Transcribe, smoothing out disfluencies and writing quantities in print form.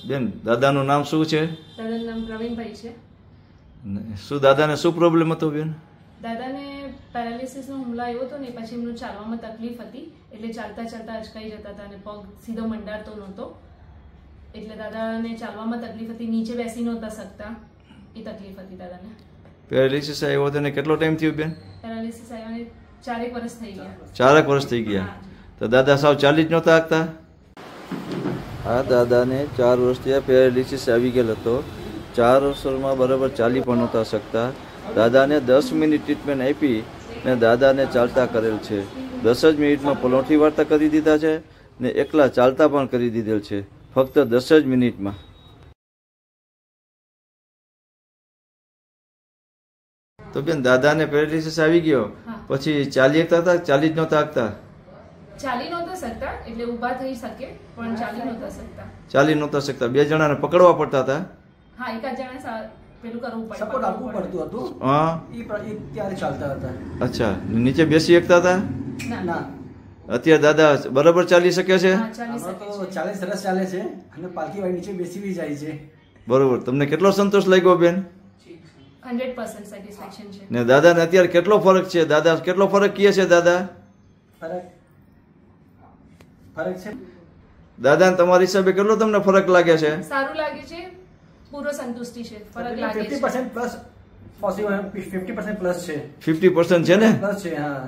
બેન દાદાનું નામ શું છે? દાદાનું નામ પ્રવીણભાઈ છે. શું દાદાને શું પ્રોબ્લેમ હતો બેન? દાદાને પેરાલિસિસનો હુમલો આવ્યો હતો ને પછી એમનું ચાલવામાં તકલીફ હતી, એટલે ચાલતા ચાલતા અચકાઈ જતા હતા અને પગ સીધો મંડાતો નહોતો, એટલે દાદાને ચાલવામાં તકલીફ હતી, નીચે બેસી નહોતા શકતા, એ તકલીફ હતી દાદાને. પેરાલિસિસ આવ્યો હતો ને કેટલો ટાઈમ થયો બેન? પેરાલિસિસ આવ્યાને 4 વર્ષ થઈ ગયા. 4 વર્ષ થઈ ગયા. તો દાદા સાવ ચાલી જ નહોતા શકતા? હા, દાદાને 4 વર્ષ થયા પેરાલિસિસ આવી ગયેલ હતો. 4 વર્ષમાં બરાબર ચાલી પણ નહોતા શકતા. દાદાને 10 મિનિટ ટ્રીટમેન્ટ આપી ને દાદાને ચાલતા કરેલ છે. 10 જ મિનિટમાં પલોઠી વાર્તા કરી દીધા છે ને એકલા ચાલતા પણ કરી દીધેલ છે, ફક્ત 10 જ મિનિટમાં. તો બેન દાદાને પેરાલિસિસ આવી ગયો પછી ચાલી શકતા હતા? ચાલી જ નહોતા શકતા? ચાલી નહોતા શકતા, એટલે ઊભા થઈ શકે પણ ચાલી નહોતા શકતા. ચાલી નહોતા શકતા. 2 જણાને પકડવા પડતા હતા? હા, એકાદ જણા પેલું કરવું પડે, સપોર્ટ આપવું પડતું હતું. હા, એ ત્યારે ચાલતા હતા. અચ્છા. નીચે બેસી શકતા હતા? ના, અત્યારે દાદા બરાબર ચાલી શકે છે? હા, ચાલી શકે તો છે. ચાલે, સરસ ચાલે છે અને પાલકી વાળી નીચે બેસી બી જાય છે. બરોબર. તમને કેટલો સંતોષ લાગ્યો બેન? 100% સેટિસ્ફેક્શન છે. ને દાદાને અત્યારે કેટલો ફરક છે? દાદા કેટલો ફરક કહે છે? દાદા ફરક છે. દાદા તમારા હિસાબે કેટલો તમને ફરક લાગે છે? સારું લાગે છે, પૂરો સંતુષ્ટિ છે, ફરક લાગે છે. 50% પ્લસ પોસિબલ, 50% પ્લસ છે. 50% છે ને? પ્લસ છે. હા.